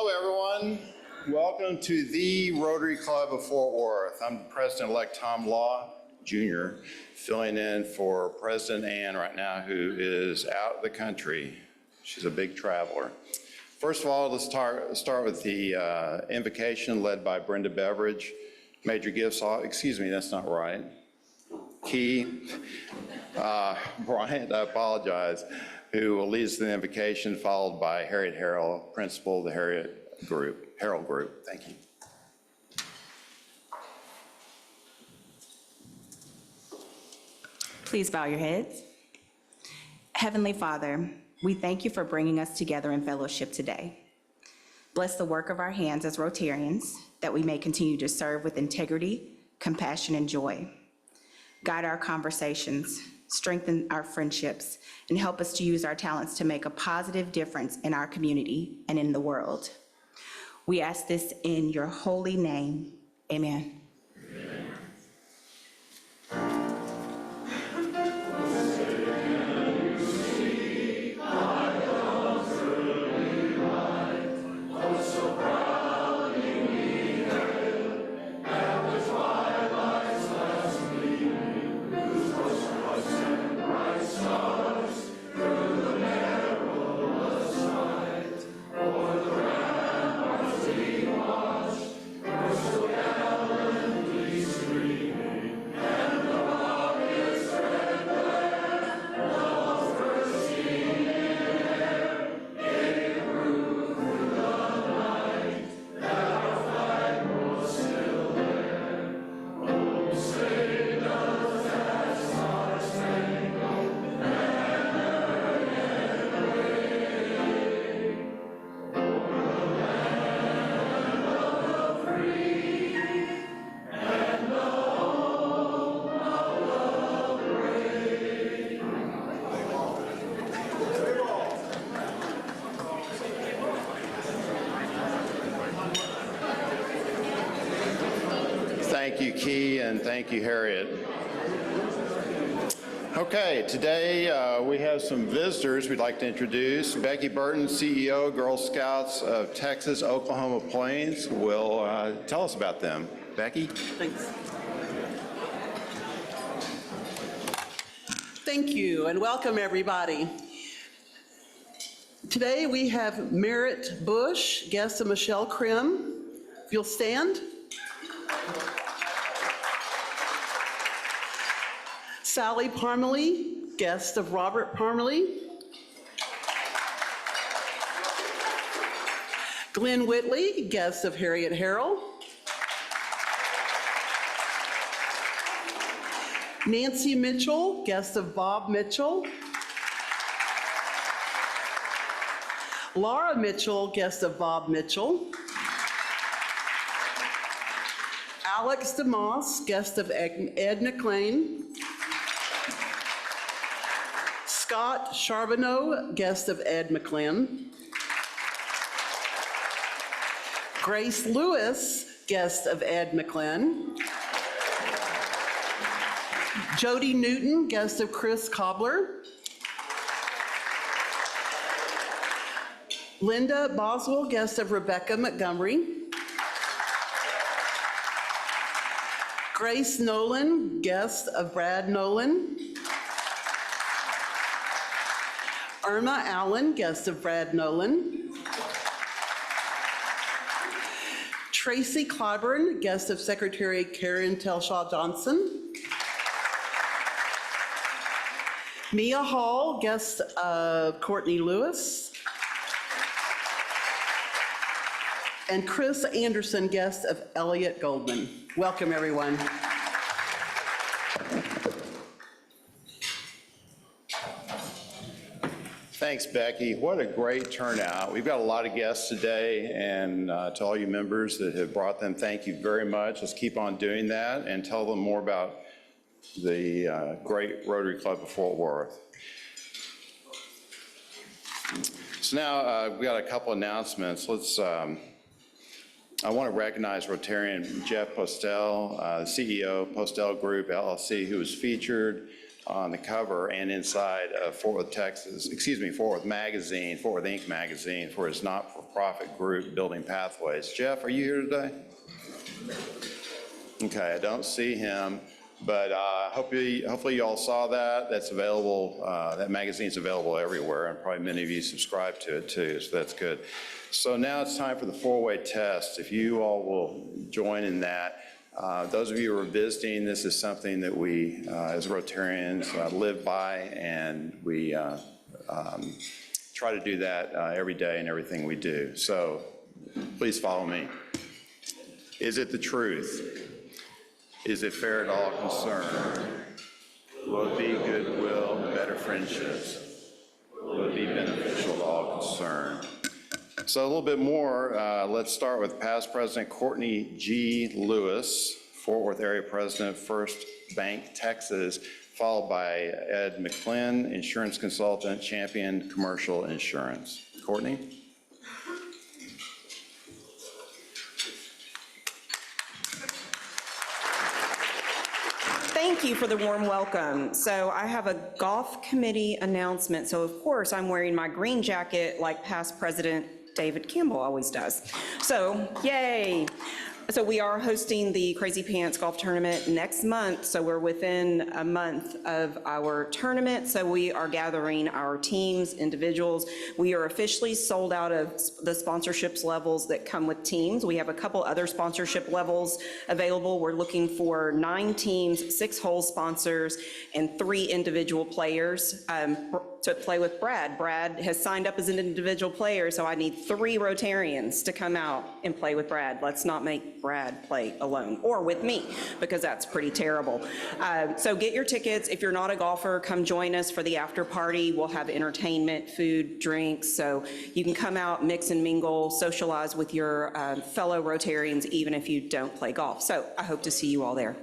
Hello, everyone. Welcome to the Rotary Club of Fort Worth. I'm President-elect Tom Law, Jr., filling in for President Ann right now, who is out of the country. She's a big traveler. First of all, let's start with the invocation led by Brenda Beveridge. Major gifts, excuse me, that's not right. Key, Bryant, I apologize, who will lead us in the invocation, followed by Harriet Harrell, Principal of the Harrell Group. Thank you. Please bow your heads. Heavenly Father, we thank you for bringing us together in fellowship today. Bless the work of our hands as Rotarians, that we may continue to serve with integrity, compassion, and joy. Guide our conversations, strengthen our friendships, and help us to use our talents to make a positive difference in our community and in the world. We ask this in your holy name. Amen. Thank you, Key, and thank you, Harriet. Okay, today we have some visitors we'd like to introduce. Becky Burton, CEO, Girl Scouts of Texas, Oklahoma Plains, will tell us about them. Becky? Thanks. Thank you, and welcome everybody. Today we have Merritt Bush, guest of Michelle Krim. If you'll stand. Sally Parmalee, guest of Robert Parmalee. Glenn Whitley, guest of Harriet Harrell. Nancy Mitchell, guest of Bob Mitchell. Laura Mitchell, guest of Bob Mitchell. Alex DeMoss, guest of Ed McLean. Scott Charbonneau, guest of Ed McLean. Grace Lewis, guest of Ed McLean. Jody Newton, guest of Chris Cobbler. Linda Boswell, guest of Rebecca Montgomery. Grace Nolan, guest of Brad Nolan. Irma Allen, guest of Brad Nolan. Tracy Clyburn, guest of Secretary Karen Telshaw Johnson. Mia Hall, guest of Courtney Lewis. And Chris Anderson, guest of Elliot Goldman. Welcome, everyone. Thanks, Becky. What a great turnout. We've got a lot of guests today, and to all you members that have brought them, thank you very much. Let's keep on doing that and tell them more about the great Rotary Club of Fort Worth. So now we've got a couple announcements. I want to recognize Rotarian Jeff Postel, CEO, Postel Group, LLC, who was featured on the cover and inside of Fort Worth, Texas, Fort Worth Magazine, Fort Worth Inc. magazine for his not-for-profit group, Building Pathways. Jeff, are you here today? Okay, I don't see him, but hopefully you all saw that. That's available, that magazine's available everywhere, and probably many of you subscribe to it too, so that's good. So now it's time for the four-way test. If you all will join in that. Those of you who are visiting, this is something that we, as Rotarians, live by, and we try to do that every day in everything we do. So please follow me. Is it the truth? Is it fair to all concerned? Will it be goodwill and better friendships? Will it be beneficial to all concerned? So a little bit more, let's start with past President Courtney G. Lewis, Fort Worth Area President, First Bank, Texas, followed by Ed McClin, Insurance Consultant, Champion Commercial Insurance. Courtney? Thank you for the warm welcome. So I have a golf committee announcement. So of course I'm wearing my green jacket like past President David Campbell always does. So yay. So we are hosting the Crazy Pants Golf Tournament next month. So we're within a month of our tournament. So we are gathering our teams, individuals. We are officially sold out of the sponsorships levels that come with teams. We have a couple other sponsorship levels available. We're looking for 9 teams, 6 hole sponsors, and 3 individual players to play with Brad. Brad has signed up as an individual player, so I need 3 Rotarians to come out and play with Brad. Let's not make Brad play alone, or with me, because that's pretty terrible. So get your tickets. If you're not a golfer, come join us for the after party. We'll have entertainment, food, drinks, so you can come out, mix and mingle, socialize with your fellow Rotarians, even if you don't play golf. So I hope to see you all there.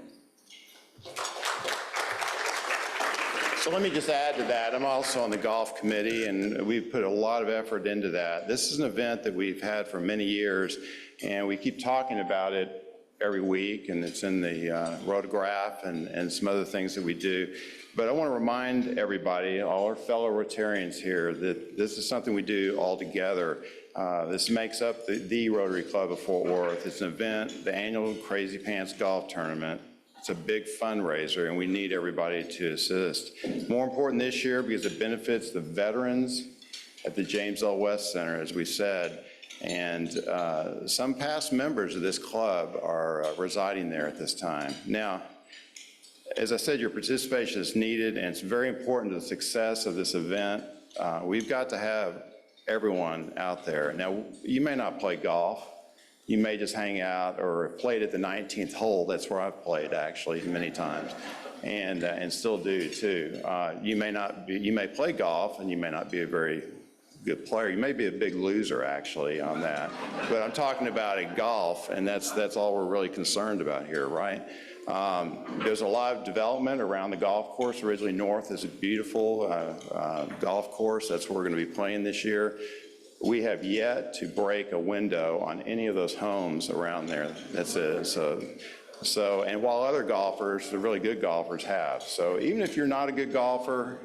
So let me just add to that. I'm also on the golf committee, and we've put a lot of effort into that. This is an event that we've had for many years, and we keep talking about it every week, and it's in the rotograph and some other things that we do. But I want to remind everybody, all our fellow Rotarians here, that this is something we do all together. This makes up the Rotary Club of Fort Worth. It's an event, the annual Crazy Pants Golf Tournament. It's a big fundraiser, and we need everybody to assist. More important this year because it benefits the veterans at the James L. West Center, as we said, and some past members of this club are residing there at this time. Now, as I said, your participation is needed, and it's very important to the success of this event. We've got to have everyone out there. Now, you may not play golf. You may just hang out or have played at the 19th hole. That's where I've played, actually, many times, and still do, too. You may play golf, and you may not be a very good player. You may be a big loser, actually, on that. But I'm talking about at golf, and that's all we're really concerned about here, right? There's a lot of development around the golf course. Originally North is a beautiful golf course. That's where we're going to be playing this year. We have yet to break a window on any of those homes around there. That's it. So, and while other golfers, the really good golfers, have. So even if you're not a good golfer,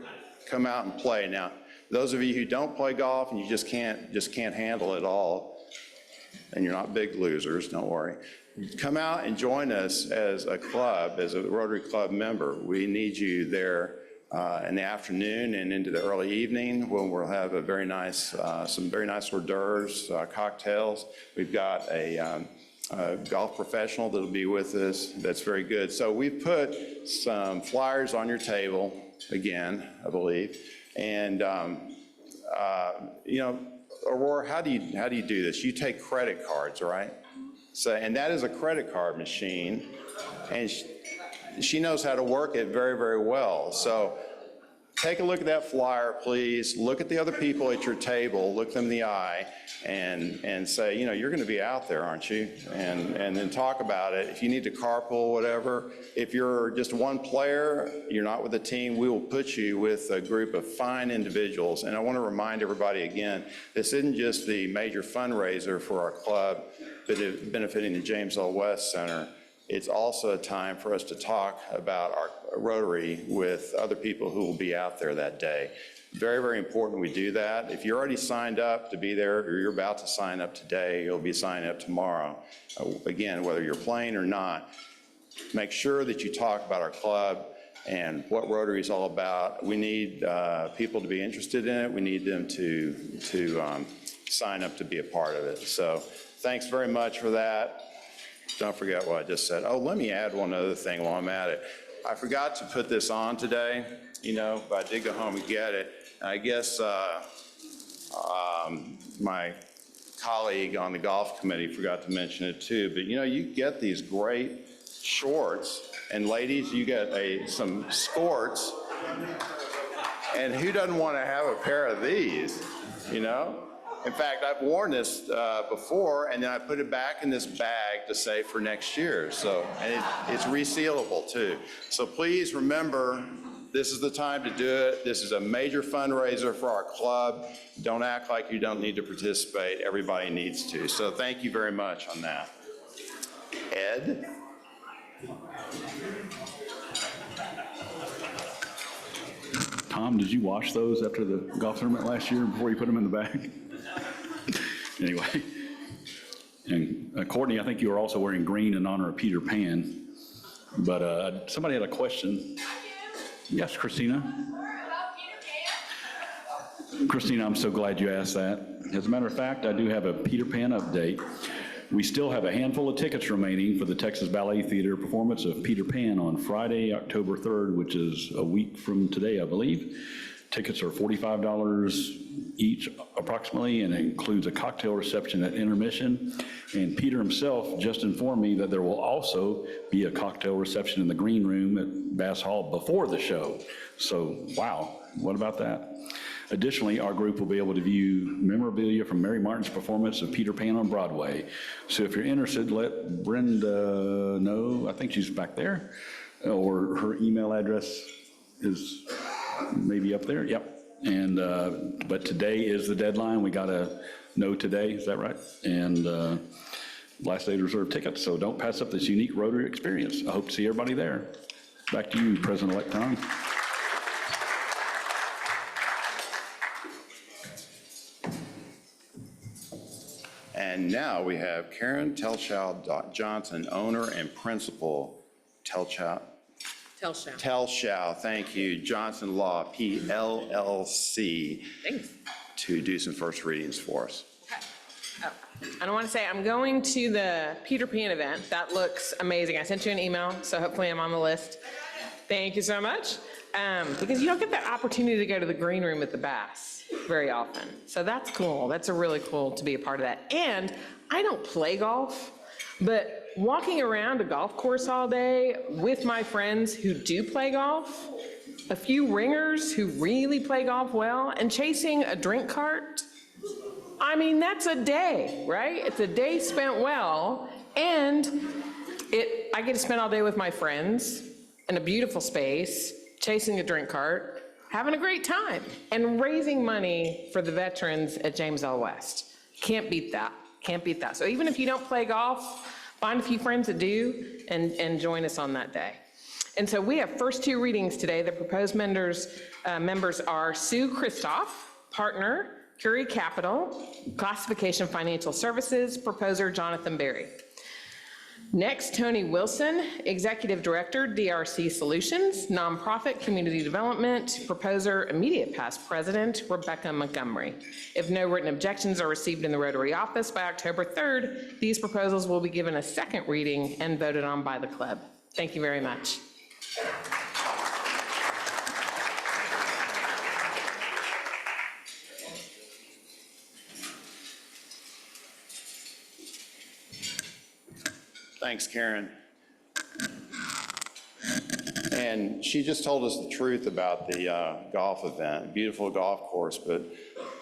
come out and play. Now, those of you who don't play golf and you just can't handle it all, and you're not big losers, don't worry. Come out and join us as a club, as a Rotary Club member. We need you there in the afternoon and into the early evening, when we'll have a very nice, some very nice hors d'oeuvres, cocktails. We've got a golf professional that'll be with us. That's very good. So we've put some flyers on your table again, I believe, and you know, Aurora, how do you do this? You take credit cards, right? So, and that is a credit card machine, and she knows how to work it very, very well. So take a look at that flyer, please. Look at the other people at your table, look them in the eye, and say, you know, you're going to be out there, aren't you? And then talk about it. If you need to carpool, whatever. If you're just one player, you're not with a team, we will put you with a group of fine individuals. And I want to remind everybody again, this isn't just the major fundraiser for our club, but benefiting the James L. West Center. it's also a time for us to talk about our Rotary with other people who will be out there that day. Very, very important we do that. If you're already signed up to be there, or you're about to sign up today, you'll be signing up tomorrow. Again, whether you're playing or not, make sure that you talk about our club and what Rotary is all about. We need people to be interested in it. We need them to sign up to be a part of it. So thanks very much for that. Don't forget what I just said. Oh, let me add one other thing while I'm at it. I forgot to put this on today, but I did go home and get it. I guess my colleague on the golf committee forgot to mention it too, but you get these great shorts, and ladies, you get some skirts, and who doesn't want to have a pair of these, In fact, I've worn this before, and then I put it back in this bag to save for next year. So, and it's resealable too. So please remember, this is the time to do it. This is a major fundraiser for our club. Don't act like you don't need to participate. Everybody needs to. So thank you very much on that. Ed? Tom, did you wash those after the golf tournament last year before you put them in the bag? Anyway, and Courtney, I think you were also wearing green in honor of Peter Pan, but somebody had a question. Yes, Christina? Christina, I'm so glad you asked that. As a matter of fact, I do have a Peter Pan update. We still have a handful of tickets remaining for the Texas Ballet Theater performance of Peter Pan on Friday, October 3rd, which is a week from today, I believe. Tickets are $45 each approximately, and it includes a cocktail reception at intermission. And Peter himself just informed me that there will also be a cocktail reception in the green room at Bass Hall before the show. So, wow, what about that? Additionally, our group will be able to view memorabilia from Mary Martin's performance of Peter Pan on Broadway. So if you're interested, let Brenda know. I think she's back there, or her email address is maybe up there. Yep. And but today is the deadline. We got to know today. Is that right? And last day to reserve tickets. So don't pass up this unique Rotary experience. I hope to see everybody there. Back to you, President-elect Tom. And now we have Karen Telschow Johnson, owner and principal, Telschow, thank you, Johnson Law, PLLC. Thanks. To do some first readings for us. Oh, I don't want to say, I'm going to the Peter Pan event. That looks amazing. I sent you an email, so hopefully I'm on the list. Thank you so much. Because you don't get the opportunity to go to the green room at the Bass very often. So that's cool. That's a really cool to be a part of that. And I don't play golf, but walking around a golf course all day with my friends who do play golf, a few ringers who really play golf well, and chasing a drink cart, I mean, that's a day, right? It's a day spent well, and I get to spend all day with my friends in a beautiful space, chasing a drink cart, having a great time, and raising money for the veterans at James L. West. Can't beat that. Can't beat that. So even if you don't play golf, find a few friends that do and join us on that day. And so we have first two readings today. The proposed members are Sue Christoph, partner, Curie Capital, Classification Financial Services, proposer Jonathan Berry. Next, Tony Wilson, Executive Director, DRC Solutions, Nonprofit Community Development, proposer, immediate past President, Rebecca Montgomery. If no written objections are received in the Rotary office by October 3rd, these proposals will be given a second reading and voted on by the club. Thank you very much. Thanks, Karen. And she just told us the truth about the golf event, beautiful golf course, but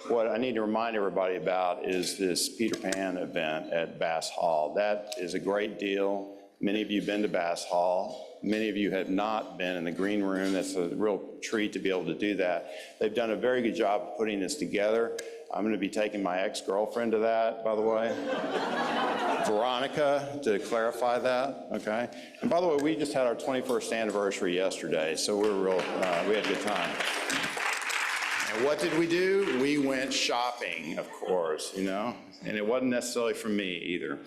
what I need to remind everybody about is this Peter Pan event at Bass Hall. That is a great deal. Many of you have been to Bass Hall. Many of you have not been in the green room. That's a real treat to be able to do that. They've done a very good job of putting this together. I'm going to be taking my ex-girlfriend to that, by the way. Veronica, to clarify that, okay? And by the way, we just had our 21st anniversary yesterday, so we had a good time. And what did we do? We went shopping, of course, you know? And it wasn't necessarily for me either.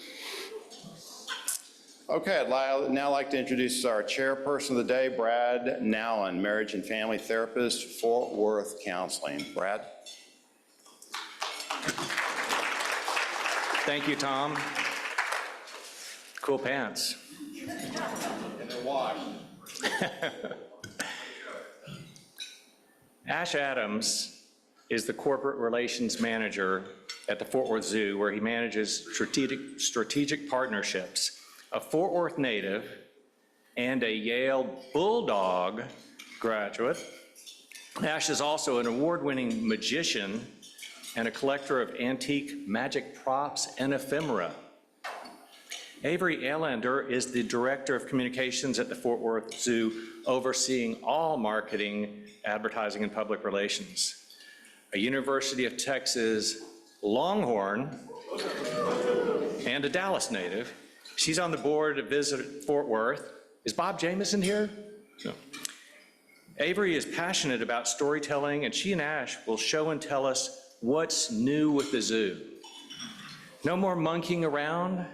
Okay, I'd now like to introduce our chairperson of the day, Brad Nowlin, marriage and family therapist, Fort Worth Counseling. Brad? Thank you, Tom. Cool pants. And they're washed. Ash Adams is the corporate relations manager at the Fort Worth Zoo, where he manages strategic partnerships. A Fort Worth native and a Yale Bulldog graduate, Ash is also an award-winning magician and a collector of antique magic props and ephemera. Avery Aylander is the Director of Communications at the Fort Worth Zoo, overseeing all marketing, advertising, and public relations. A University of Texas Longhorn and a Dallas native, she's on the board of Visit Fort Worth. Is Bob Jameson here? No. Avery is passionate about storytelling, and she and Ash will show and tell us what's new with the zoo. No more monkeying around.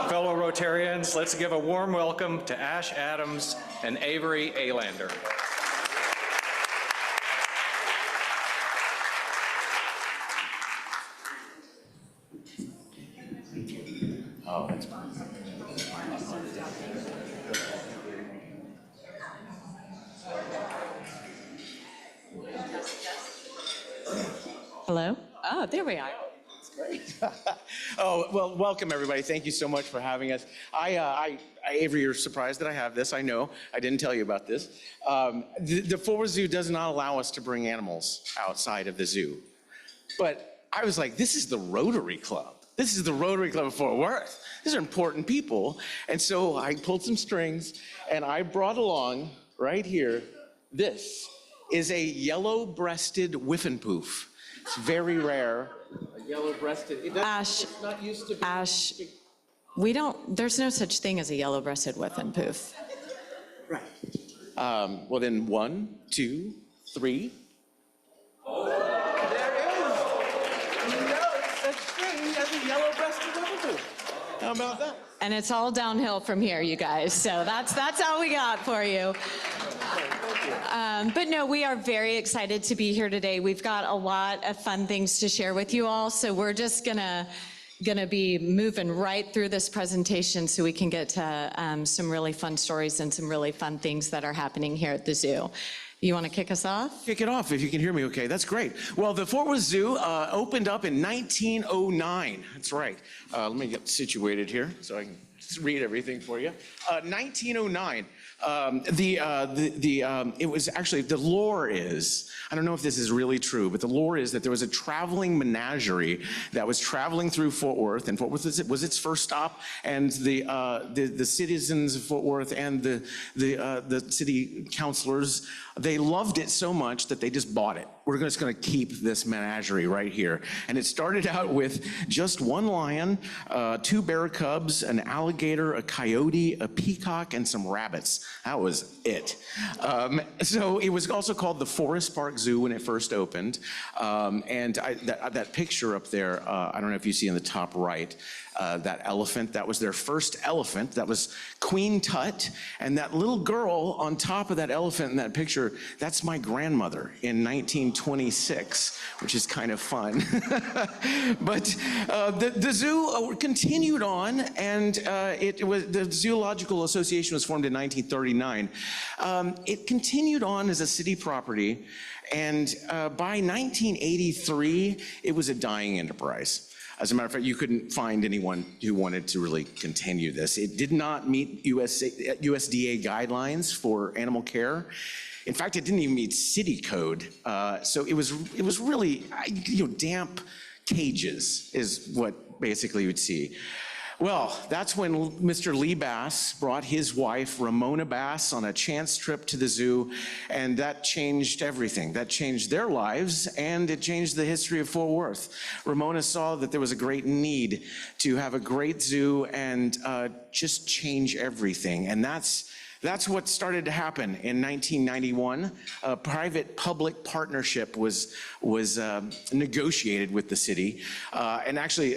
Fellow Rotarians, let's give a warm welcome to Ash Adams and Avery Aylander. Oh, that's Hello? Oh, there we are. Oh, well, welcome, everybody. Thank you so much for having us. Avery, you're surprised that I have this. I know. I didn't tell you about this. The Fort Worth Zoo does not allow us to bring animals outside of the zoo. But I was like, this is the Rotary Club. This is the Rotary Club of Fort Worth. These are important people. And so I pulled some strings, and I brought along, right here, this is a yellow-breasted whiffenpoof. It's very rare. A yellow-breasted. Ash, Ash, there's no such thing as a yellow-breasted whiffenpoof. Right. Well, then 1, 2, 3. Oh, there is. No such thing as a yellow-breasted whiffenpoof. How about that? And it's all downhill from here, you guys. So that's all we got for you. But no, we are very excited to be here today. We've got a lot of fun things to share with you all, so we're just gonna be moving right through this presentation so we can get to some really fun stories and some really fun things that are happening here at the zoo. You want to kick us off? Kick it off if you can hear me okay. That's great. Well, the Fort Worth Zoo opened up in 1909. That's right. Let me get situated here so I can just read everything for you. 1909. It was actually, the lore is, I don't know if this is really true, but the lore is that there was a traveling menagerie that was traveling through Fort Worth, and Fort Worth was its first stop, and the citizens of Fort Worth and the city councilors, they loved it so much that they just bought it. We're just going to keep this menagerie right here. And it started out with just one lion, 2 bear cubs, an alligator, a coyote, a peacock, and some rabbits. That was it. So it was also called the Forest Park Zoo when it first opened. And that picture up there, I don't know if you see in the top right, that elephant, that was their first elephant. That was Queen Tut. And that little girl on top of that elephant in that picture, that's my grandmother in 1926, which is kind of fun. But the zoo continued on, and the Zoological Association was formed in 1939. It continued on as a city property, and by 1983, it was a dying enterprise. As a matter of fact, you couldn't find anyone who wanted to really continue this. It did not meet USDA guidelines for animal care. In fact, it didn't even meet city code. So it was really, damp cages is what basically you would see. Well, that's when Mr. Lee Bass brought his wife, Ramona Bass, on a chance trip to the zoo, and that changed everything. That changed their lives, and it changed the history of Fort Worth. Ramona saw that there was a great need to have a great zoo and just change everything, and that's what started to happen in 1991. A private-public partnership was negotiated with the city. And actually,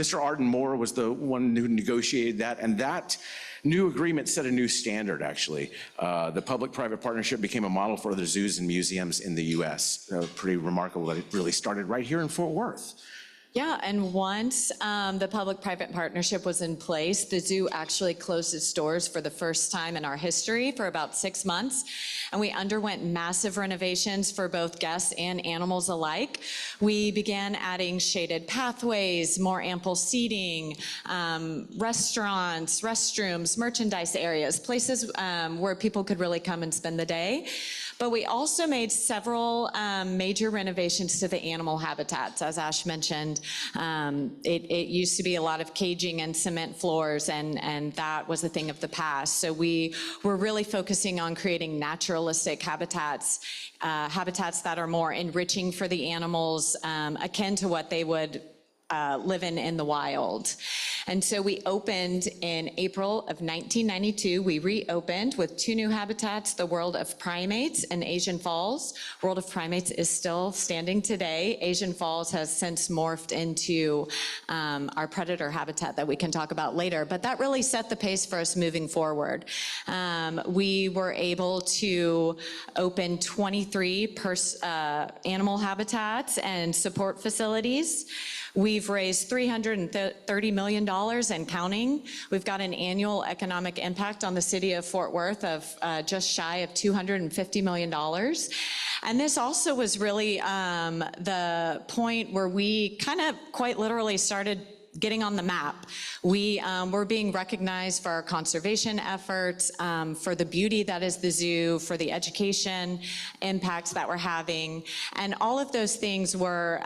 Mr. Arden Moore was the one who negotiated that, and that new agreement set a new standard, actually. The public-private partnership became a model for other zoos and museums in the US. Pretty remarkable that it really started right here in Fort Worth. Yeah, and once the public-private partnership was in place, the zoo actually closed its doors for the first time in our history for about 6 months, and we underwent massive renovations for both guests and animals alike. We began adding shaded pathways, more ample seating, restaurants, restrooms, merchandise areas, places where people could really come and spend the day. But we also made several major renovations to the animal habitats, as Ash mentioned. It used to be a lot of caging and cement floors, and that was a thing of the past. So we were really focusing on creating naturalistic habitats, habitats that are more enriching for the animals, akin to what they would live in the wild. And so we opened in April of 1992. We reopened with 2 new habitats, the World of Primates and Asian Falls. World of Primates is still standing today. Asian Falls has since morphed into our predator habitat that we can talk about later, but that really set the pace for us moving forward. We were able to open 23 animal habitats and support facilities. We've raised $330 million and counting. We've got an annual economic impact on the city of Fort Worth of just shy of $250 million. And this also was really the point where we kind of quite literally started getting on the map. We were being recognized for our conservation efforts, for the beauty that is the zoo, for the education impacts that we're having. And all of those things were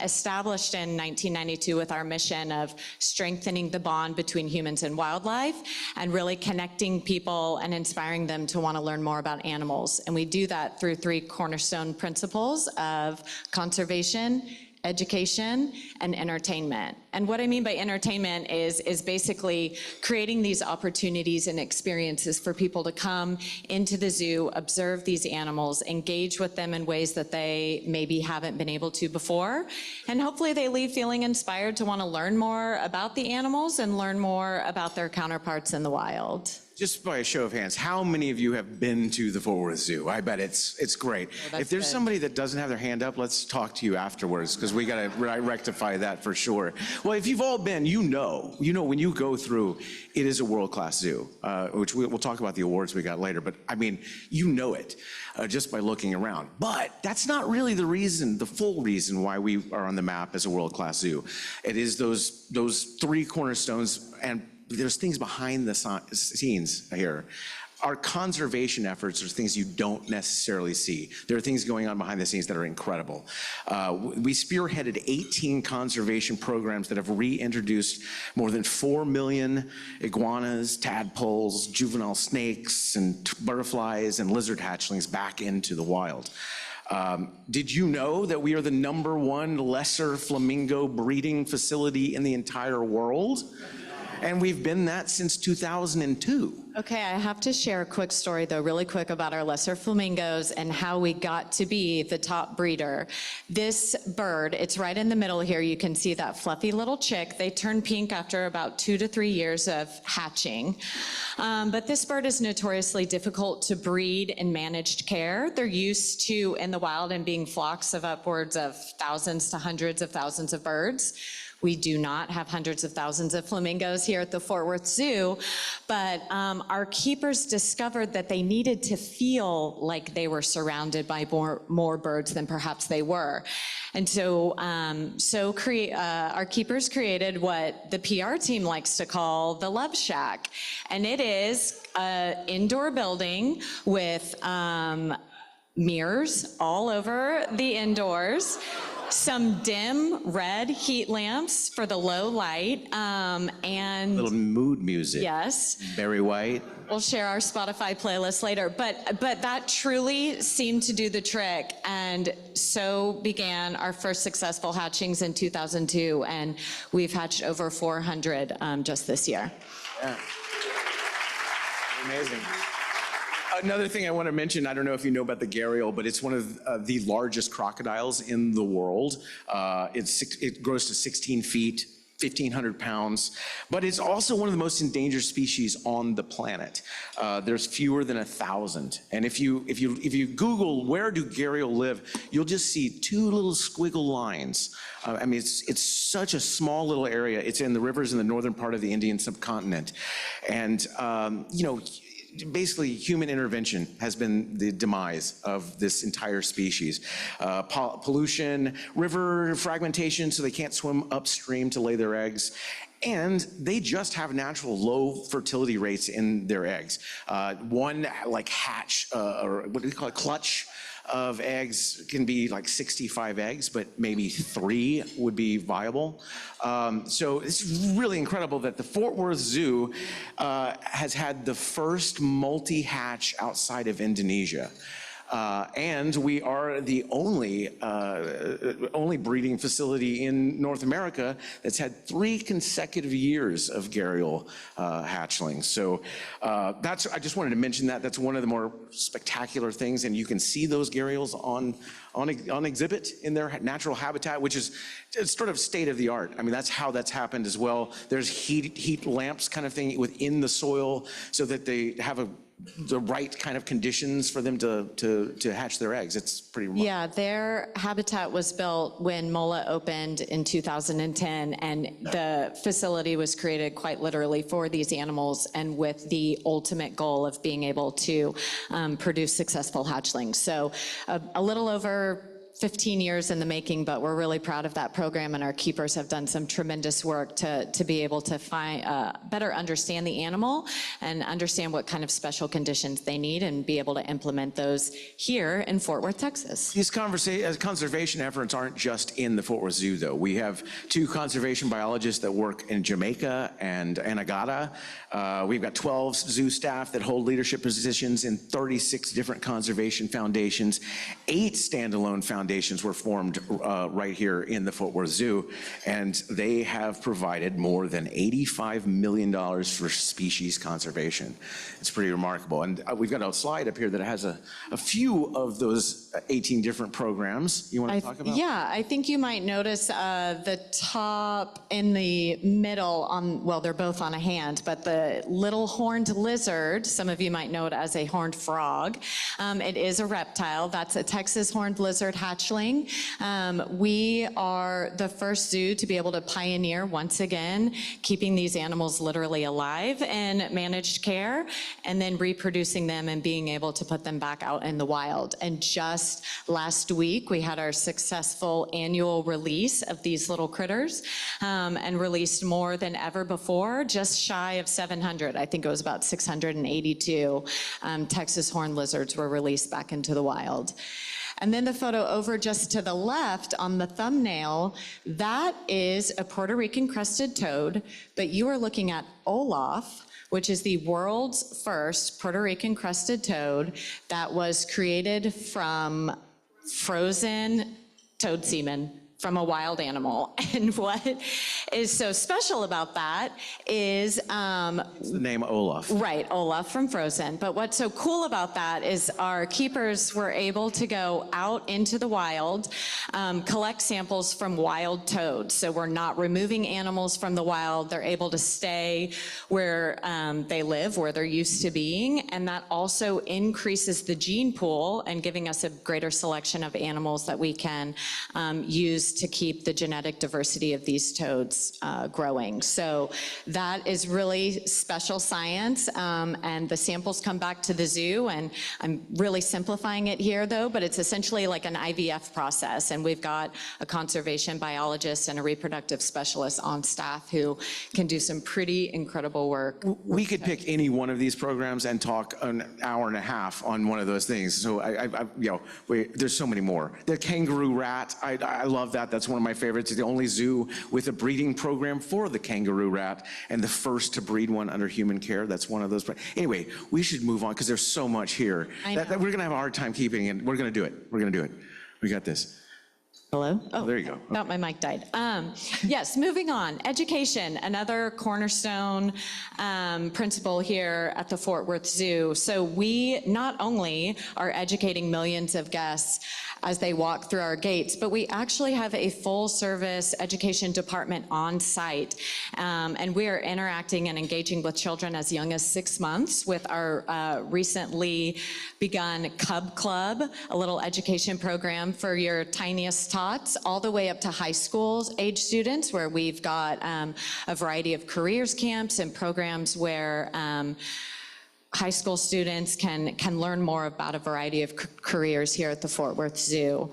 established in 1992 with our mission of strengthening the bond between humans and wildlife and really connecting people and inspiring them to want to learn more about animals. And we do that through 3 cornerstone principles of conservation, education, and entertainment. And what I mean by entertainment is basically creating these opportunities and experiences for people to come into the zoo, observe these animals, engage with them in ways that they maybe haven't been able to before. And hopefully they leave feeling inspired to want to learn more about the animals and learn more about their counterparts in the wild. Just by a show of hands, how many of you have been to the Fort Worth Zoo? I bet it's great. If there's somebody that doesn't have their hand up, let's talk to you afterwards, because we got to rectify that for sure. Well, if you've all been, you know when you go through, it is a world-class zoo, which we'll talk about the awards we got later, but I mean, you know it just by looking around. But that's not really the reason, the full reason why we are on the map as a world-class zoo. It is those 3 cornerstones, and there's things behind the scenes here. Our conservation efforts are things you don't necessarily see. There are things going on behind the scenes that are incredible. We spearheaded 18 conservation programs that have reintroduced more than 4 million iguanas, tadpoles, juvenile snakes, and butterflies and lizard hatchlings back into the wild. Did you know that we are the #1 lesser flamingo breeding facility in the entire world? And we've been that since 2002. Okay, I have to share a quick story, though, really quick about our lesser flamingos and how we got to be the top breeder. This bird, it's right in the middle here. You can see that fluffy little chick. They turn pink after about 2 to 3 years of hatching. But this bird is notoriously difficult to breed in managed care. They're used to, in the wild, and being flocks of upwards of thousands to hundreds of thousands of birds. We do not have hundreds of thousands of flamingos here at the Fort Worth Zoo, but our keepers discovered that they needed to feel like they were surrounded by more birds than perhaps they were. And so, our keepers created what the PR team likes to call the Love Shack. And it is an indoor building with mirrors all over the indoors, some dim red heat lamps for the low light, and Little mood music. yes, Barry White. we'll share our Spotify playlist later, but that truly seemed to do the trick, and so began our first successful hatchings in 2002, and we've hatched over 400 just this year. Yeah. Amazing. Another thing I want to mention, I don't know if you know about the gharial, but it's one of the largest crocodiles in the world. It grows to 16 feet, 1,500 pounds, but it's also one of the most endangered species on the planet. There's fewer than 1,000. And if you Google where do gharial live, you'll just see two little squiggle lines. I mean, it's such a small little area. It's in the rivers in the northern part of the Indian subcontinent. And, basically, human intervention has been the demise of this entire species. Pollution, river fragmentation, so they can't swim upstream to lay their eggs. And they just have natural low fertility rates in their eggs. One like hatch, or what do we call it, clutch of eggs can be like 65 eggs, but maybe 3 would be viable. So it's really incredible that the Fort Worth Zoo has had the first multi-hatch outside of Indonesia. And we are the only breeding facility in North America that's had 3 consecutive years of gharial hatchlings. So I just wanted to mention that. That's one of the more spectacular things, and you can see those gharials on exhibit in their natural habitat, which is sort of state of the art. I mean, that's how that's happened as well. There's heat lamps kind of thing within the soil so that they have the right kind of conditions for them to hatch their eggs. It's pretty remarkable. Yeah, their habitat was built when MOLA opened in 2010, and the facility was created quite literally for these animals and with the ultimate goal of being able to produce successful hatchlings. So a little over 15 years in the making, but we're really proud of that program, and our keepers have done some tremendous work to be able to better understand the animal and understand what kind of special conditions they need and be able to implement those here in Fort Worth, Texas. These conservation efforts aren't just in the Fort Worth Zoo, though. We have 2 conservation biologists that work in Jamaica and Anegada. We've got 12 zoo staff that hold leadership positions in 36 different conservation foundations. 8 standalone foundations were formed right here in the Fort Worth Zoo, and they have provided more than $85 million for species conservation. It's pretty remarkable. And we've got a slide up here that has a few of those 18 different programs. You want to talk about? Yeah, I think you might notice the top in the middle well, they're both on a hand, but the little horned lizard, some of you might know it as a horned frog. It is a reptile. That's a Texas horned lizard hatchling. We are the first zoo to be able to pioneer, once again, keeping these animals literally alive in managed care and then reproducing them and being able to put them back out in the wild. And just last week, we had our successful annual release of these little critters and released more than ever before, just shy of 700. I think it was about 682 Texas horned lizards were released back into the wild. And then the photo over just to the left on the thumbnail, that is a Puerto Rican crested toad, but you are looking at Olaf, which is the world's first Puerto Rican crested toad that was created from frozen toad semen from a wild animal. And what is so special about that is The name Olaf. right, Olaf from Frozen. But what's so cool about that is our keepers were able to go out into the wild, collect samples from wild toads. So we're not removing animals from the wild. They're able to stay where they live, where they're used to being. And that also increases the gene pool and giving us a greater selection of animals that we can use to keep the genetic diversity of these toads growing. So that is really special science, and the samples come back to the zoo, and I'm really simplifying it here though, but it's essentially like an IVF process, and we've got a conservation biologist and a reproductive specialist on staff who can do some pretty incredible work. We could pick any one of these programs and talk an hour and a half on one of those things. So there's so many more. The kangaroo rat, I love that. that. That's one of my favorites. It's the only zoo with a breeding program for the kangaroo rat and the first to breed one under human care. That's one of those. Anyway, we should move on because there's so much here that we're going to have a hard time keeping it. We're going to do it. We're going to do it. We got this. Hello? Oh, there you go. Thought my mic died. Yes, moving on. Education, another cornerstone principle here at the Fort Worth Zoo. So we not only are educating millions of guests as they walk through our gates, but we actually have a full-service education department on site. And we are interacting and engaging with children as young as 6 months with our recently begun Cub Club, a little education program for your tiniest tots, all the way up to high school age students, where we've got a variety of careers camps and programs where high school students can learn more about a variety of careers here at the Fort Worth Zoo.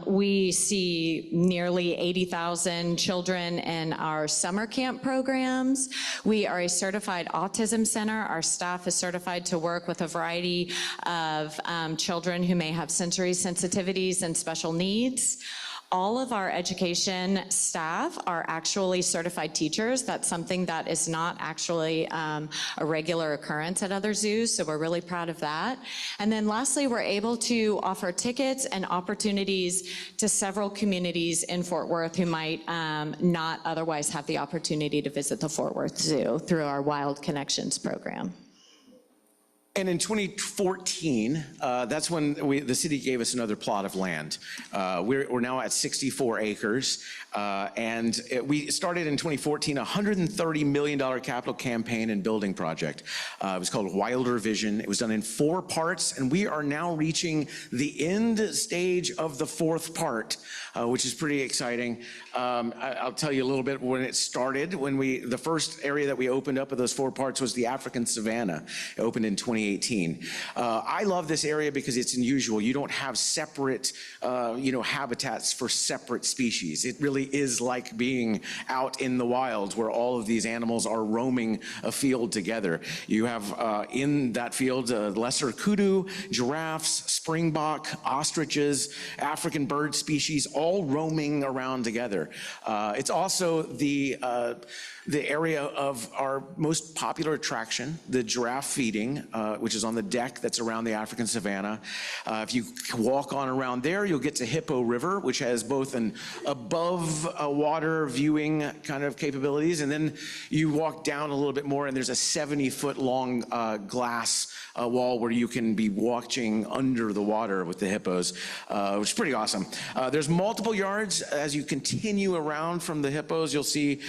We see nearly 80,000 children in our summer camp programs. We are a certified autism center. Our staff is certified to work with a variety of children who may have sensory sensitivities and special needs. All of our education staff are actually certified teachers. That's something that is not actually a regular occurrence at other zoos, so we're really proud of that. And then lastly, we're able to offer tickets and opportunities to several communities in Fort Worth who might not otherwise have the opportunity to visit the Fort Worth Zoo through our Wild Connections program. And in 2014, that's when the city gave us another plot of land. We're now at 64 acres. And we started in 2014, a $130 million capital campaign and building project. It was called Wilder Vision. It was done in 4 parts, and we are now reaching the end stage of the 4th part, which is pretty exciting. I'll tell you a little bit when it started. The first area that we opened up of those 4 parts was the African savanna. It opened in 2018. I love this area because it's unusual. You don't have separate, habitats for separate species. It really is like being out in the wild where all of these animals are roaming a field together. You have in that field lesser kudu, giraffes, springbok, ostriches, African bird species, all roaming around together. It's also the area of our most popular attraction, the giraffe feeding, which is on the deck that's around the African savanna. If you walk on around there, you'll get to Hippo River, which has both an above water viewing kind of capabilities, and then you walk down a little bit more and there's a 70-foot long glass wall where you can be watching under the water with the hippos, which is pretty awesome. There's multiple yards. As you continue around from the hippos, you'll see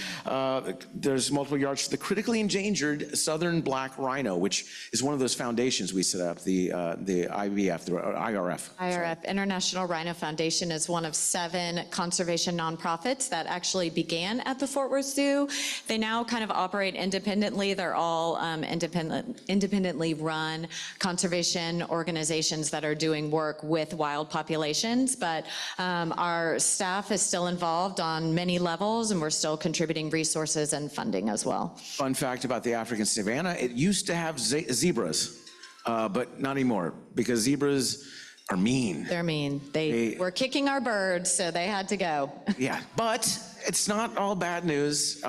there's multiple yards for the critically endangered southern black rhino, which is one of those foundations we set up, the IVF, the IRF. IRF, International Rhino Foundation, is one of 7 conservation nonprofits that actually began at the Fort Worth Zoo. They now kind of operate independently. They're all independently run conservation organizations that are doing work with wild populations, but our staff is still involved on many levels, and we're still contributing resources and funding as well. Fun fact about the African savanna, it used to have zebras, but not anymore, because zebras are mean. They're mean. They were kicking our birds, so they had to go. Yeah, but it's not all bad news.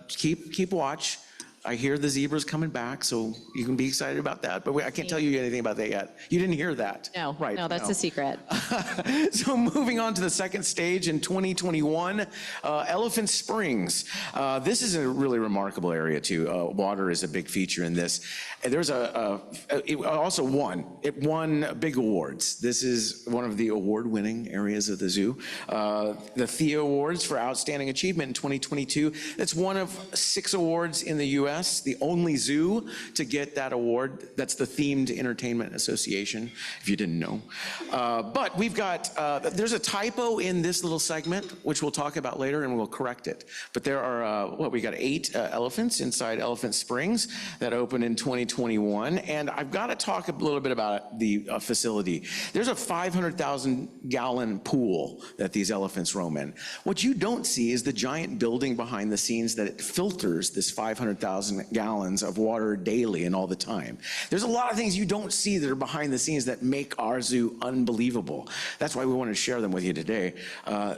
Keep watch. I hear the zebras coming back, so you can be excited about that. But I can't tell you anything about that yet. You didn't hear that. No, right? No, that's a secret. So moving on to the second stage in 2021, Elephant Springs. This is a really remarkable area too. Water is a big feature in this. And there's it also won. It won big awards. This is one of the award-winning areas of the zoo. The Theo Awards for Outstanding Achievement in 2022. That's one of 6 awards in the U.S., the only zoo to get that award. That's the Themed Entertainment Association, if you didn't know. But we've got, there's a typo in this little segment, which we'll talk about later and we'll correct it. But there are, we got 8 elephants inside Elephant Springs that opened in 2021. And I've got to talk a little bit about the facility. There's a 500,000-gallon pool that these elephants roam in. What you don't see is the giant building behind the scenes that it filters this 500,000 100,000 gallons of water daily and all the time. There's a lot of things you don't see that are behind the scenes that make our zoo unbelievable. That's why we want to share them with you today.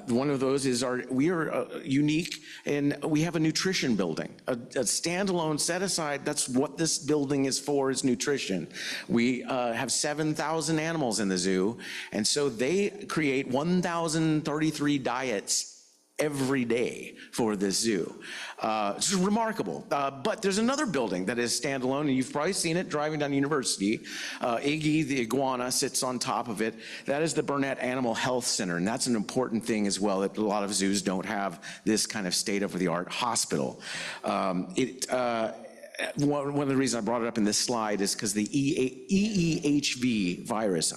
One of those is we are unique in we have a nutrition building, a standalone set aside. That's what this building is for, is nutrition. We have 7,000 animals in the zoo, and so they create 1,033 diets every day for this zoo. It's remarkable. But there's another building that is standalone, and you've probably seen it driving down University. Iggy, the iguana, sits on top of it. That is the Burnett Animal Health Center, and that's an important thing as well, that a lot of zoos don't have this kind of state-of-the-art hospital. One of the reasons I brought it up in this slide is because the EEHV virus,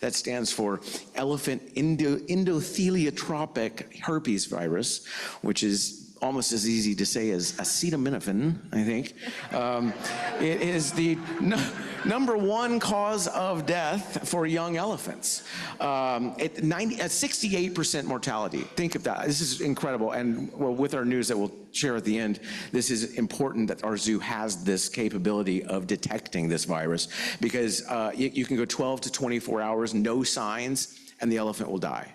that stands for elephant endotheliotropic herpes virus, which is almost as easy to say as acetaminophen, I think. It is the number one cause of death for young elephants. 68% mortality. Think of that. This is incredible. And well, with our news that we'll share at the end, this is important that our zoo has this capability of detecting this virus, because you can go 12 to 24 hours, no signs, and the elephant will die.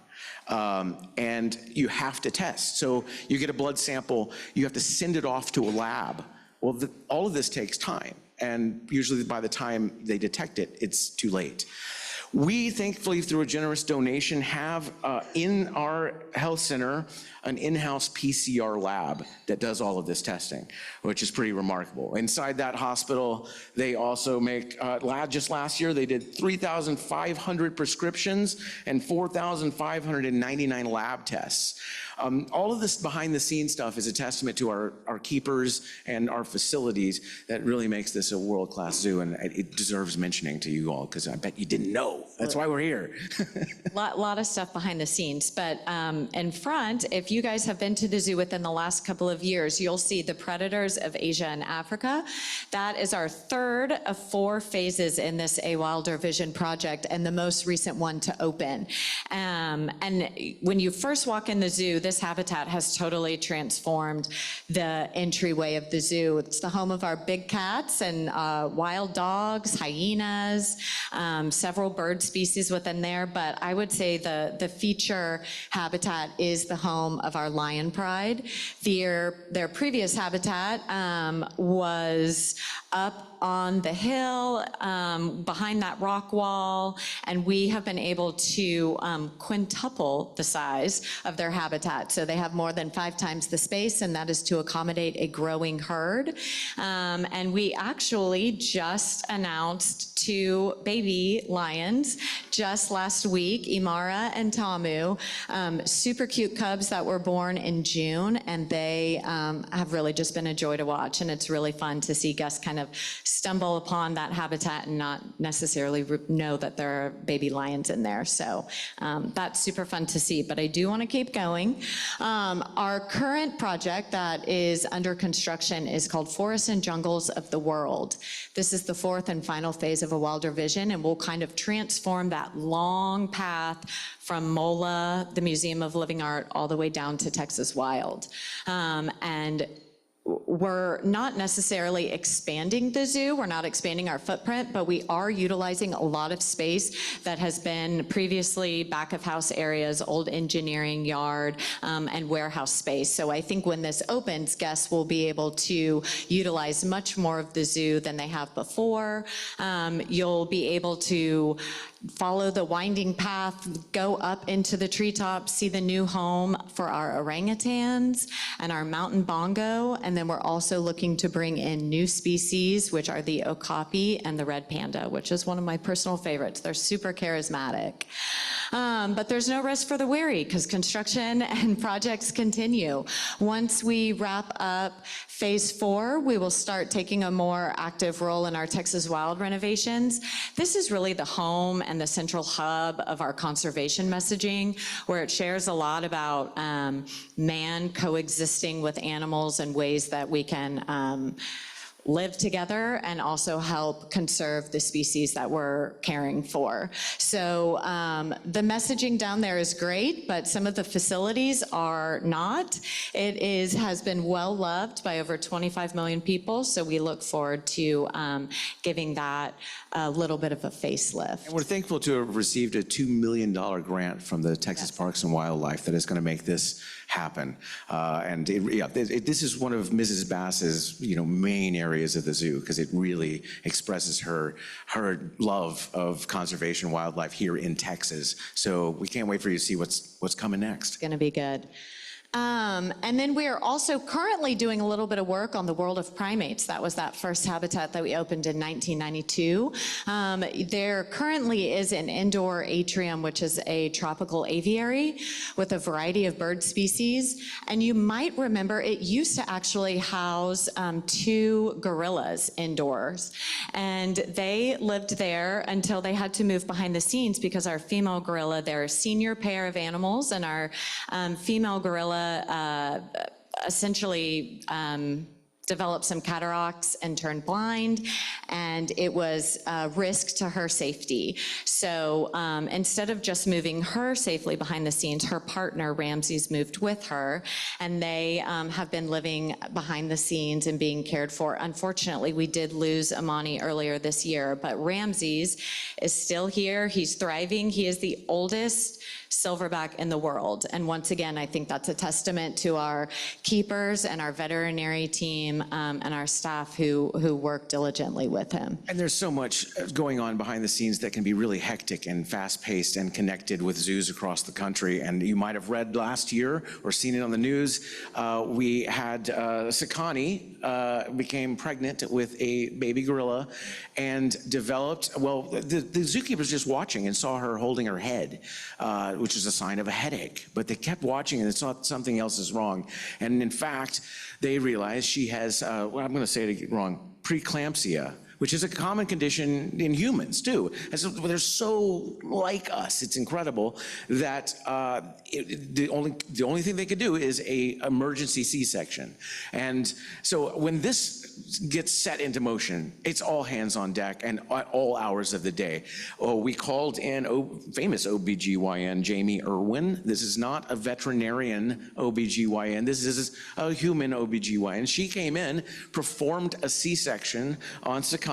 And you have to test. So you get a blood sample, you have to send it off to a lab. Well, all of this takes time, and usually by the time they detect it, it's too late. We, thankfully, through a generous donation, have in our health center an in-house PCR lab that does all of this testing, which is pretty remarkable. Inside that hospital, they also make, just last year, they did 3,500 prescriptions and 4,599 lab tests. All of this behind-the-scenes stuff is a testament to our keepers and our facilities that really makes this a world-class zoo, and it deserves mentioning to you all, because I bet you didn't know. That's why we're here. Lot of stuff behind the scenes, but in front, if you guys have been to the zoo within the last couple of years, you'll see the predators of Asia and Africa. That is our third of 4 phases in this A Wilder Vision project, and the most recent one to open. And when you first walk in the zoo, this habitat has totally transformed the entryway of the zoo. It's the home of our big cats and wild dogs, hyenas, several bird species within there, but I would say the feature habitat is the home of our lion pride. Their previous habitat was up on the hill behind that rock wall, and we have been able to quintuple the size of their habitat. So they have more than 5 times the space, and that is to accommodate a growing herd. And we actually just announced 2 baby lions just last week, Imara and Tamu, super cute cubs that were born in June, and they have really just been a joy to watch, and it's really fun to see guests kind of stumble upon that habitat and not necessarily know that there are baby lions in there. So that's super fun to see, but I do want to keep going. Our current project that is under construction is called Forests and Jungles of the World. This is the 4th and final phase of a Wilder Vision, and we'll kind of transform that long path from MOLA, the Museum of Living Art, all the way down to Texas Wild. And we're not necessarily expanding the zoo, we're not expanding our footprint, but we are utilizing a lot of space that has been previously back of house areas, old engineering yard, and warehouse space. So I think when this opens, guests will be able to utilize much more of the zoo than they have before. You'll be able to follow the winding path, go up into the treetops, see the new home for our orangutans and our mountain bongo. And then we're also looking to bring in new species, which are the okapi and the red panda, which is one of my personal favorites. They're super charismatic. But there's no rest for the weary, because construction and projects continue. Once we wrap up phase 4, we will start taking a more active role in our Texas Wild renovations. This is really the home and the central hub of our conservation messaging, where it shares a lot about man coexisting with animals and ways that we can live together and also help conserve the species that we're caring for. So the messaging down there is great, but some of the facilities are not. It has been well loved by over 25 million people, so we look forward to giving that a little bit of a facelift. And we're thankful to have received a $2 million grant from the Texas Parks and Wildlife that is going to make this happen. This is one of Mrs. Bass's, main areas of the zoo, because it really expresses her love of conservation wildlife here in Texas. So we can't wait for you to see what's coming next. It's going to be good. And then we are also currently doing a little bit of work on the world of primates. That was that first habitat that we opened in 1992. There currently is an indoor atrium, which is a tropical aviary with a variety of bird species. And you might remember it used to actually house 2 gorillas indoors. And they lived there until they had to move behind the scenes because our female gorilla, they're a senior pair of animals, and our female gorilla essentially developed some cataracts and turned blind, and it was a risk to her safety. So instead of just moving her safely behind the scenes, her partner Ramses moved with her, and they have been living behind the scenes and being cared for. Unfortunately, we did lose Amani earlier this year, but Ramses is still here. He's thriving. He is the oldest silverback in the world. And once again, I think that's a testament to our keepers and our veterinary team and our staff who work diligently with him. And there's so much going on behind the scenes that can be really hectic and fast-paced and connected with zoos across the country. And you might have read last year or seen it on the news, we had Sakani became pregnant with a baby gorilla and developed, the zookeeper was just watching and saw her holding her head, which is a sign of a headache. But they kept watching and thought something else is wrong. And in fact, they realized she has, I'm going to say it wrong, preeclampsia, which is a common condition in humans too. And so they're so like us, it's incredible that the only thing they could do is a emergency C-section. And so when this gets set into motion, it's all hands on deck and at all hours of the day. We called in famous OBGYN Jamie Irwin. This is not a veterinarian OBGYN, this is a human OBGYN. She came in, performed a C-section on Sakani,